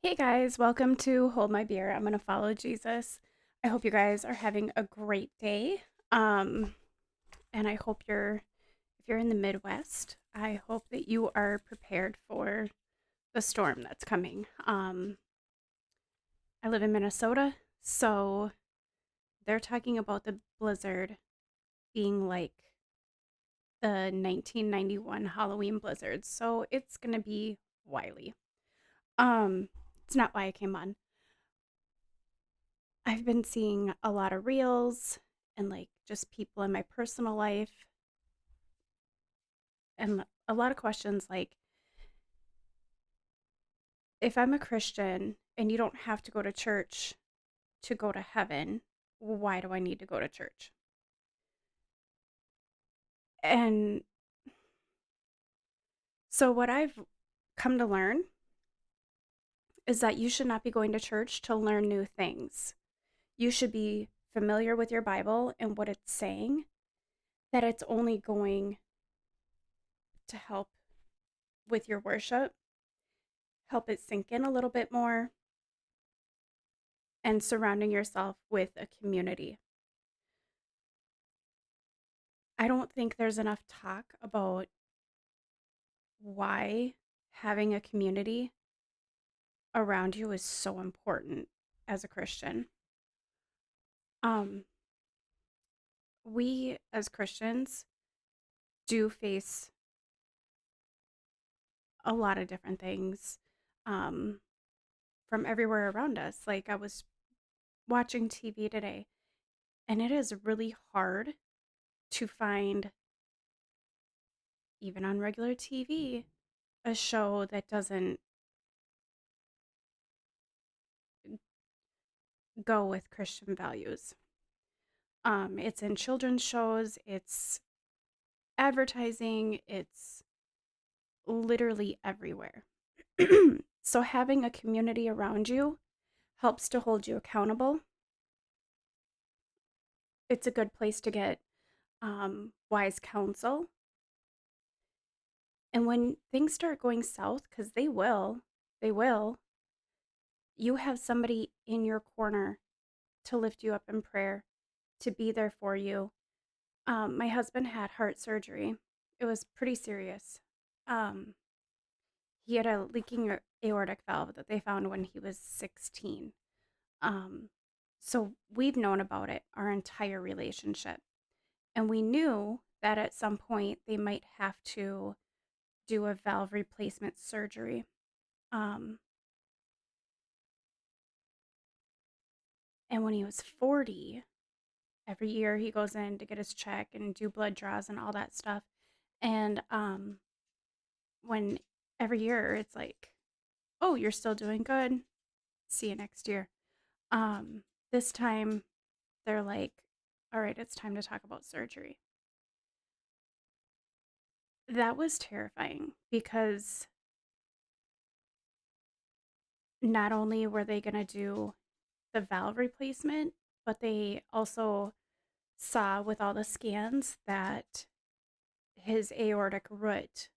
Hey guys, welcome to Hold My Beer. I'm going to follow Jesus. I hope you guys are having a great day. Um and I hope if you're in the Midwest, I hope that you are prepared for the storm that's coming. I live in Minnesota, so they're talking about the blizzard being like the 1991 Halloween blizzard. So it's going to be wily. Um it's not why I came on. I've been seeing a lot of reels and like just people in my personal life and a lot of questions like if I'm a Christian and you don't have to go to church to go to heaven, why do I need to go to church? And so what I've come to learn is that you should not be going to church to learn new things. You should be familiar with your Bible and what it's saying, that it's only going to help with your worship, help it sink in a little bit more, and surrounding yourself with a community. I don't think there's enough talk about why having a community around you is so important as a Christian. Um, we as Christians do face a lot of different things um, from everywhere around us. Like I was watching TV today, and it is really hard to find, even on regular TV, a show that doesn't go with Christian values. It's in children's shows, it's advertising, it's literally everywhere. So having a community around you helps to hold you accountable. It's a good place to get wise counsel. And when things start going south, because they will, you have somebody in your corner to lift you up in prayer, to be there for you. My husband had heart surgery. It was pretty serious. Um, he had a leaking aortic valve that they found when he was 16. Um, so we've known about it our entire relationship. And we knew that at some point they might have to do a valve replacement surgery. Um, and when he was 40, every year he goes in to get his check and do blood draws and all that stuff. And when every year it's like, oh, you're still doing good. See you next year. This time they're like, all right, it's time to talk about surgery. That was terrifying because not only were they going to do the valve replacement, but they also saw with all the scans that his aortic root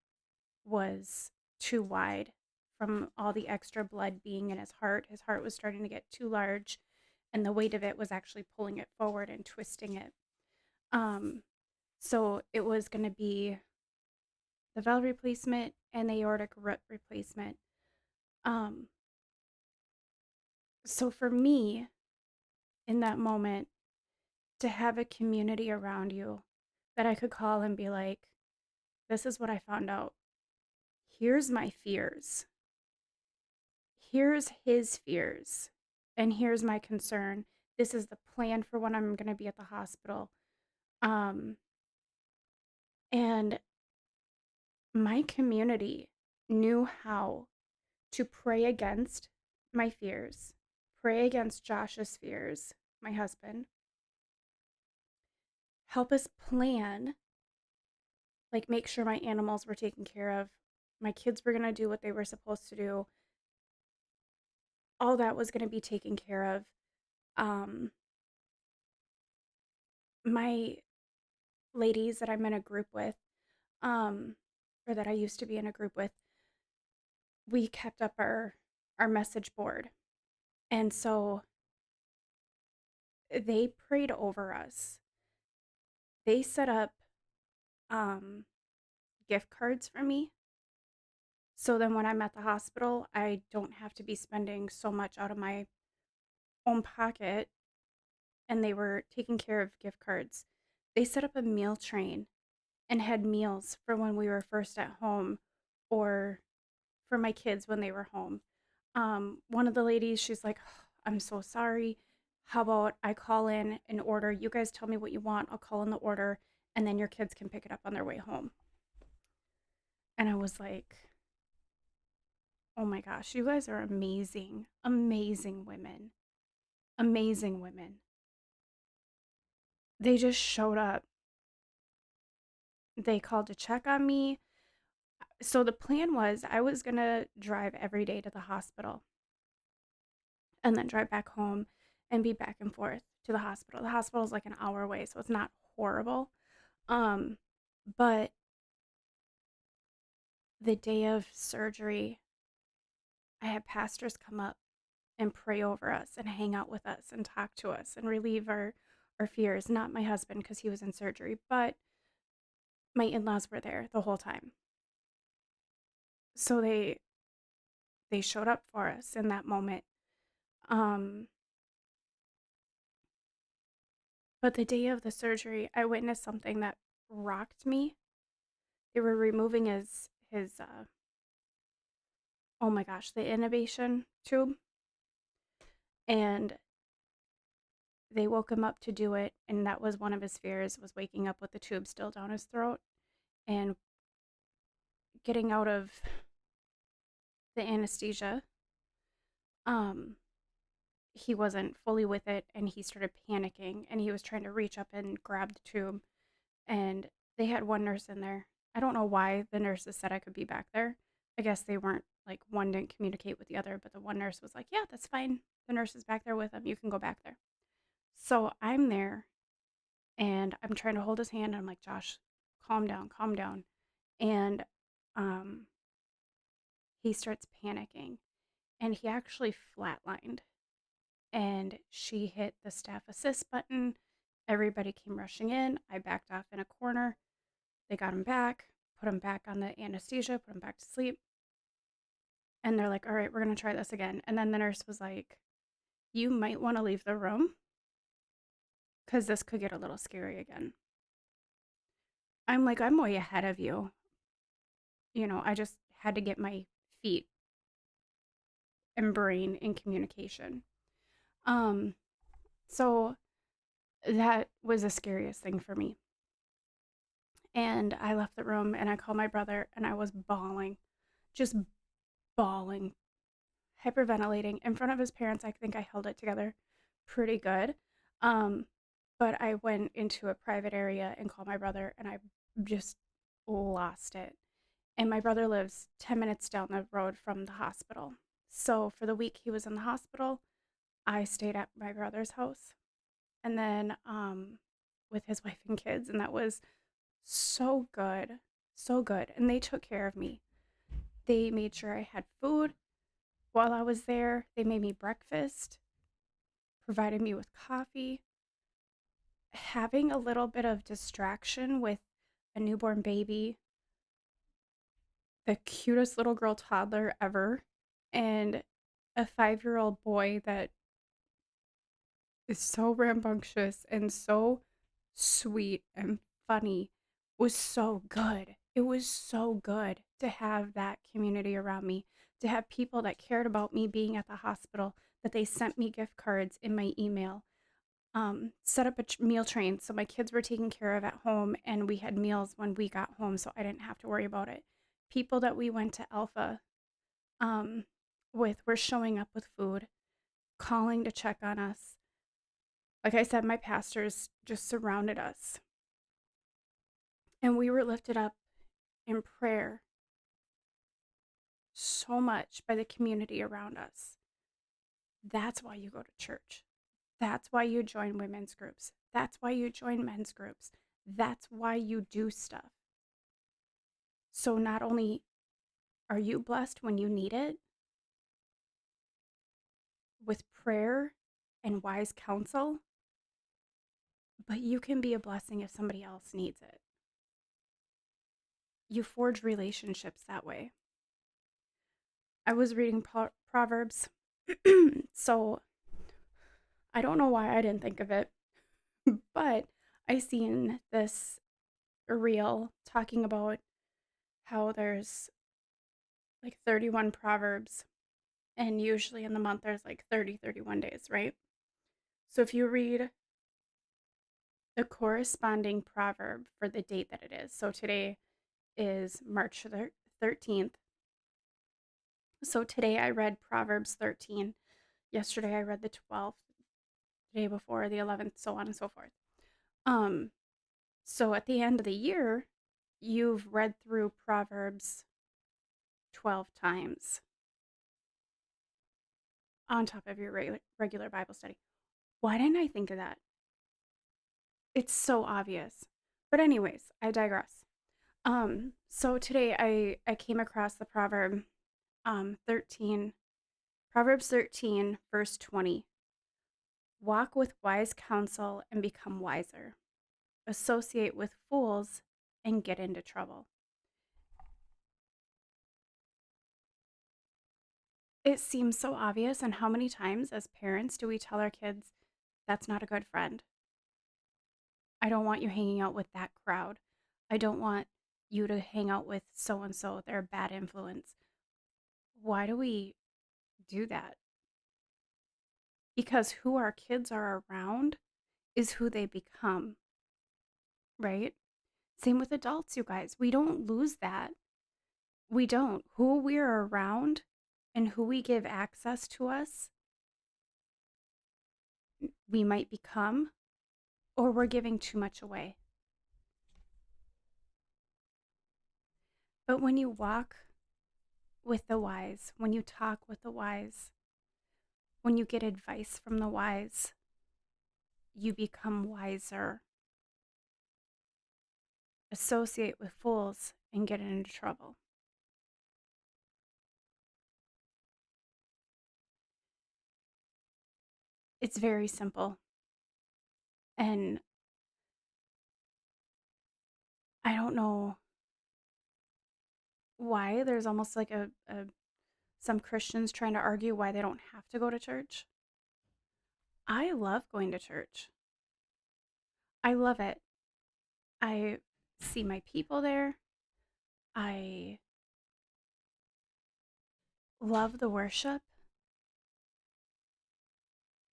was too wide from all the extra blood being in his heart. His heart was starting to get too large, and the weight of it was actually pulling it forward and twisting it. Um, so it was going to be the valve replacement and the aortic root replacement. Um, so for me, in that moment, to have a community around you that I could call and be like, this is what I found out. Here's my fears. Here's his fears. And here's my concern. This is the plan for when I'm going to be at the hospital. Um, and my community knew how to pray against my fears, pray against Josh's fears, my husband, help us plan, like make sure my animals were taken care of, my kids were going to do what they were supposed to do, all that was going to be taken care of. Um, my ladies that I'm in a group with, um, or that I used to be in a group with, we kept up our message board. And so they prayed over us. They set up um, gift cards for me. So then when I'm at the hospital, I don't have to be spending so much out of my own pocket. And they were taking care of gift cards. They set up a meal train and had meals for when we were first at home or for my kids when they were home. One of the ladies, she's like, I'm so sorry. How about I call in an order? You guys tell me what you want. I'll call in the order and then your kids can pick it up on their way home. And I was like, oh my gosh, you guys are amazing. Amazing women. Amazing women. They just showed up. They called to check on me. So the plan was I was going to drive every day to the hospital and then drive back home and be back and forth to the hospital. The hospital is like an hour away, so it's not horrible. Um, but the day of surgery, I had pastors come up and pray over us and hang out with us and talk to us and relieve our fears. Not my husband because he was in surgery, but my in-laws were there the whole time. So they showed up for us in that moment. Um, but the day of the surgery, I witnessed something that rocked me. They were removing his oh my gosh, the intubation tube, and they woke him up to do it, and that was one of his fears, was waking up with the tube still down his throat and getting out of the anesthesia. Um he wasn't fully with it and he started panicking and he was trying to reach up and grab the tube, and they had one nurse in there. I don't know why the nurses said I could be back there. I guess they weren't, like, one didn't communicate with the other, but the one nurse was like, "Yeah, that's fine. The nurse is back there with him. You can go back there." So I'm there and I'm trying to hold his hand. And I'm like, "Josh, calm down, calm down." And um, he starts panicking and he actually flatlined. And she hit the staff assist button. Everybody came rushing in. I backed off in a corner. They got him back, put him back on the anesthesia, put him back to sleep. And they're like, "All right, we're going to try this again." And then the nurse was like, "You might want to leave the room because this could get a little scary again." I'm like, "I'm way ahead of you. I just had to get my feet and brain in communication." Um, so that was the scariest thing for me. And I left the room and I called my brother and I was bawling, just bawling, hyperventilating in front of his parents. I think I held it together pretty good. Um, but I went into a private area and called my brother and I just lost it. And my brother lives 10 minutes down the road from the hospital. So for the week he was in the hospital, I stayed at my brother's house and then with his wife and kids. And that was so good. So good. And they took care of me. They made sure I had food while I was there. They made me breakfast, provided me with coffee. Having a little bit of distraction with a newborn baby, the cutest little girl toddler ever, and a 5-year-old boy that is so rambunctious and so sweet and funny was so good. It was so good to have that community around me, to have people that cared about me being at the hospital, that they sent me gift cards in my email, set up a meal train so my kids were taken care of at home and we had meals when we got home so I didn't have to worry about it. People that we went to Alpha um, with were showing up with food, calling to check on us. Like I said, my pastors just surrounded us and we were lifted up in prayer so much by the community around us. That's why you go to church. That's why you join women's groups. That's why you join men's groups. That's why you do stuff. So not only are you blessed when you need it, with prayer and wise counsel, but you can be a blessing if somebody else needs it. You forge relationships that way. I was reading Proverbs, so I don't know why I didn't think of it, but I seen this reel talking about how there's like 31 proverbs, and usually in the month there's like 31 days, right? So if you read the corresponding proverb for the date that it is, so today is March 13th. So today I read Proverbs 13. Yesterday I read the 12th, the day before the 11th, so on and so forth. Um, so at the end of the year, you've read through Proverbs 12 times on top of your regular Bible study. Why didn't I think of that? It's so obvious. But anyways, I digress. So today I came across the proverb 13, Proverbs 13 verse 20. Walk with wise counsel and become wiser. Associate with fools and get into trouble. It seems so obvious, and how many times as parents do we tell our kids that's not a good friend? I don't want you hanging out with that crowd. I don't want you to hang out with so and so. They're a bad influence. Why do we do that? Because who our kids are around is who they become, right? Same with adults, you guys. We don't lose that. We don't. Who we're around and who we give access to us, we might become, or we're giving too much away. But when you walk with the wise, when you talk with the wise, when you get advice from the wise, you become wiser. Associate with fools and get into trouble. It's very simple. And I don't know why there's almost like some Christians trying to argue why they don't have to go to church. I love going to church. I love it. I see my people there. I love the worship.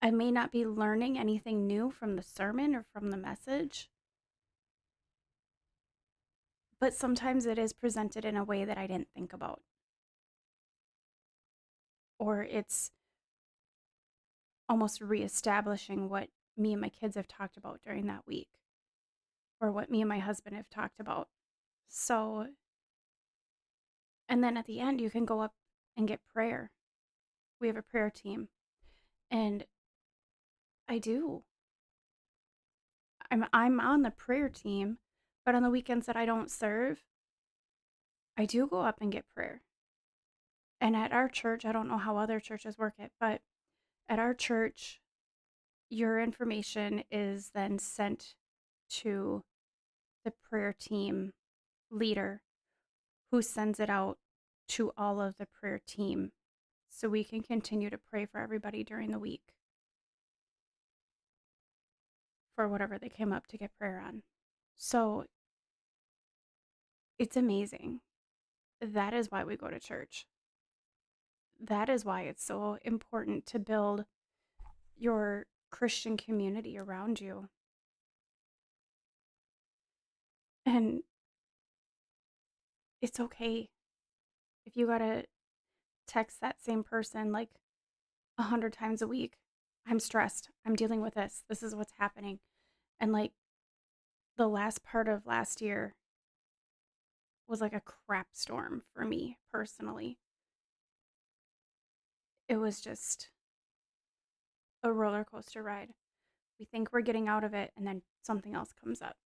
I may not be learning anything new from the sermon or from the message, but sometimes it is presented in a way that I didn't think about. Or it's almost reestablishing what me and my kids have talked about during that week, or what me and my husband have talked about. So, and then at the end, you can go up and get prayer. We have a prayer team, and I do. I'm on the prayer team, but on the weekends that I don't serve, I do go up and get prayer. And at our church, I don't know how other churches work it, but at our church, your information is then sent to the prayer team leader who sends it out to all of the prayer team so we can continue to pray for everybody during the week for whatever they came up to get prayer on. So it's amazing. That is why we go to church. That is why it's so important to build your Christian community around you. And it's okay if you gotta text that same person like 100 times a week. I'm stressed. I'm dealing with this. This is what's happening. And like the last part of last year was like a crap storm for me personally. It was just a roller coaster ride. We think we're getting out of it, and then something else comes up.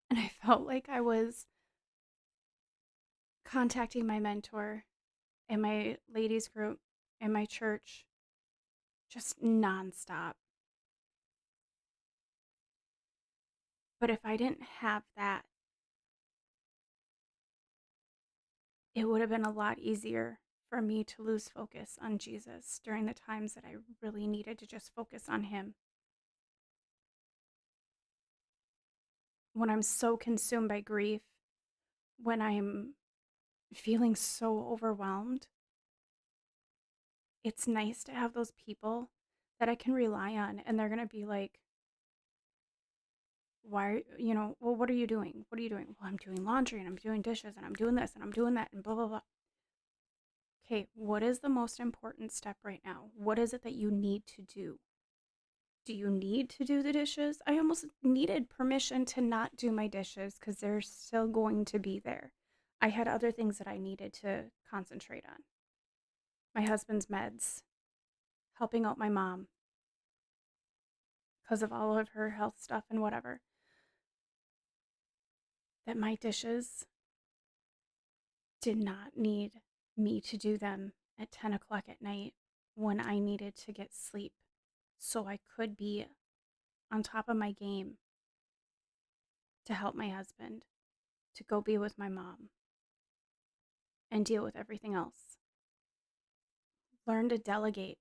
And I felt like I was contacting my mentor in my ladies group in my church just nonstop. But if I didn't have that, it would have been a lot easier for me to lose focus on Jesus during the times that I really needed to just focus on Him. When I'm so consumed by grief, when I'm feeling so overwhelmed, it's nice to have those people that I can rely on, and they're going to be like, why, well, what are you doing? What are you doing? Well, I'm doing laundry and I'm doing dishes and I'm doing this and I'm doing that and blah, blah, blah. Okay, what is the most important step right now? What is it that you need to do? Do you need to do the dishes? I almost needed permission to not do my dishes because they're still going to be there. I had other things that I needed to concentrate on. My husband's meds, helping out my mom because of all of her health stuff and whatever. That my dishes did not need me to do them at 10 o'clock at night when I needed to get sleep so I could be on top of my game to help my husband, to go be with my mom and deal with everything else. Learn to delegate.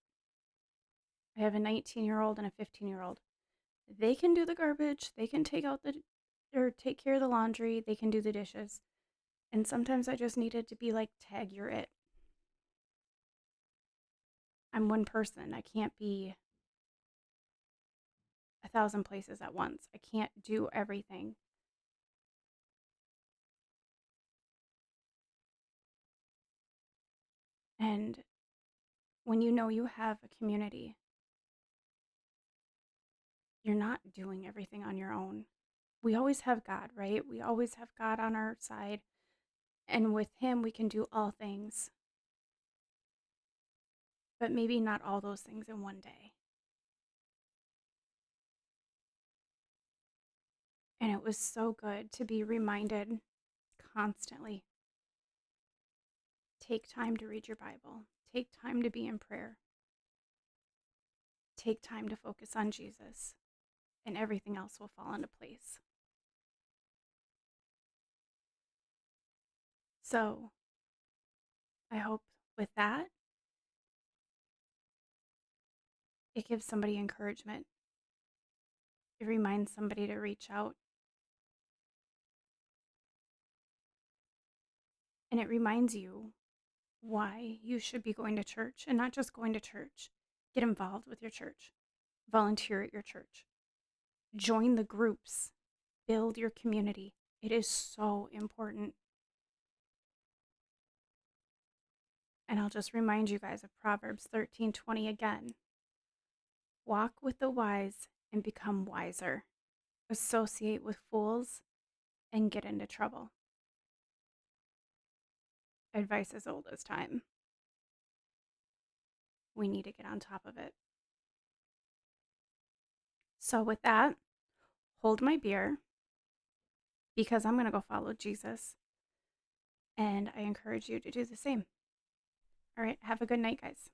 I have a 19-year-old and a 15-year-old. They can do the garbage, they can take care of the laundry, they can do the dishes. And sometimes I just needed to be like, tag, you're it. I'm one person. I can't be 1,000 places at once. I can't do everything. And when you know you have a community, you're not doing everything on your own. We always have God, right? We always have God on our side. And with Him, we can do all things, but maybe not all those things in one day. And it was so good to be reminded constantly, take time to read your Bible, take time to be in prayer, take time to focus on Jesus, and everything else will fall into place. So I hope with that, it gives somebody encouragement. It reminds somebody to reach out. And it reminds you why you should be going to church, and not just going to church. Get involved with your church, volunteer at your church, join the groups, build your community. It is so important. And I'll just remind you guys of Proverbs 13:20 again. Walk with the wise and become wiser. Associate with fools and get into trouble. Advice as old as time. We need to get on top of it. So, with that, hold my beer because I'm going to go follow Jesus. And I encourage you to do the same. All right, have a good night, guys.